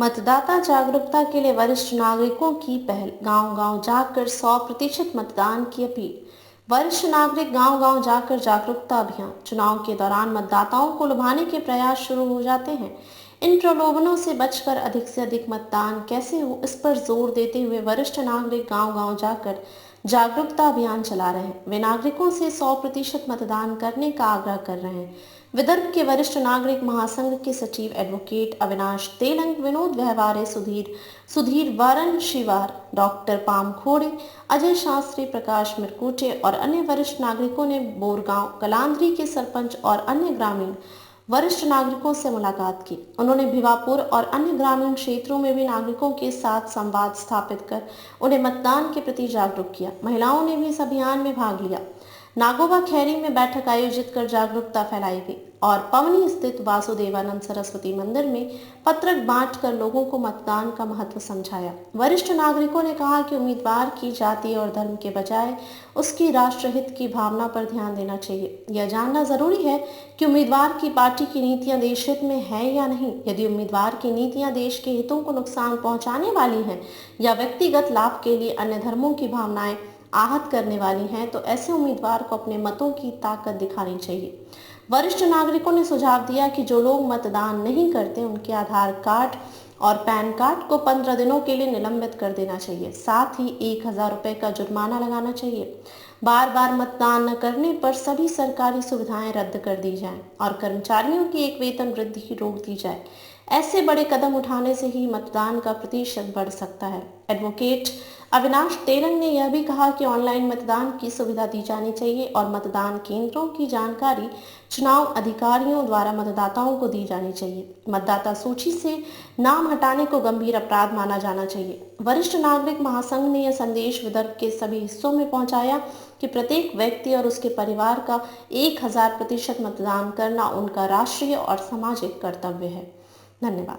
मतदाता जागरूकता के लिए वरिष्ठ नागरिकों की पहल, गांव-गांव जाकर 100% मतदान की अपील। वरिष्ठ नागरिक गांव-गांव जाकर जागरूकता अभियान। चुनाव के दौरान मतदाताओं को लुभाने के प्रयास शुरू हो जाते हैं। इन प्रलोभनों से बचकर अधिक से अधिक मतदान कैसे हो, इस पर जोर देते हुए वरिष्ठ नागरिक गांव-गांव जाकर जागरूकता अभियान चला रहे हैं। वे नागरिकों से 100% मतदान करने का आग्रह कर रहे हैं। विदर्भ के वरिष्ठ नागरिक महासंघ के सचिव एडवोकेट अविनाश तेलंग, विनोद व्यवहारे, सुधीर वारन शिवार, डॉक्टर पाम खोड़े, अजय शास्त्री, प्रकाश मिरकुटे और अन्य वरिष्ठ नागरिकों ने बोरगांव, कलांद्री के सरपंच और अन्य ग्रामीण वरिष्ठ नागरिकों से मुलाकात की। उन्होंने भिवापुर और अन्य ग्रामीण क्षेत्रों में भी नागरिकों के साथ संवाद स्थापित कर उन्हें मतदान के प्रति जागरूक किया। महिलाओं ने भी इस अभियान में भाग लिया। नागोबा खैरी में बैठक आयोजित कर जागरूकता फैलाई गई और पवनी स्थित वासुदेवानंद सरस्वती मंदिर में पत्रक बांटकर लोगों को मतदान का महत्व समझाया। वरिष्ठ नागरिकों ने कहा कि उम्मीदवार की जाति और धर्म के बजाय उसकी राष्ट्रहित की भावना पर ध्यान देना चाहिए। यह जानना जरूरी है कि उम्मीदवार की पार्टी की नीतियां देश हित में है या नहीं। यदि उम्मीदवार की नीतियां देश के हितों को नुकसान पहुंचाने वाली हैं या व्यक्तिगत लाभ के लिए अन्य धर्मों की भावनाएं आहत करने वाली हैं, तो ऐसे उम्मीदवार को अपने मतों की ताकत दिखानी चाहिए। वरिष्ठ नागरिकों ने सुझाव दिया कि जो लोग मतदान नहीं करते उनके आधार कार्ड और पैन कार्ड को 15 दिनों के लिए निलंबित कर देना चाहिए। साथ ही 1000 रुपए का जुर्माना लगाना चाहिए। बार बार मतदान न करने पर सभी सरकारी सुविधाएं रद्द कर दी जाएं और कर्मचारियों की एक वेतन वृद्धि रोक दी जाए। ऐसे बड़े कदम उठाने से ही मतदान का प्रतिशत बढ़ सकता है। एडवोकेट अविनाश तेलंग ने यह भी कहा कि ऑनलाइन मतदान की सुविधा दी जानी चाहिए और मतदान केंद्रों की जानकारी चुनाव अधिकारियों द्वारा मतदाताओं को दी जानी चाहिए। मतदाता सूची से नाम हटाने को गंभीर अपराध माना जाना चाहिए। वरिष्ठ नागरिक महासंघ ने यह संदेश विदर्भ के सभी हिस्सों में पहुंचाया कि प्रत्येक व्यक्ति और उसके परिवार का 1000% मतदान करना उनका राष्ट्रीय और सामाजिक कर्तव्य है। धन्यवाद।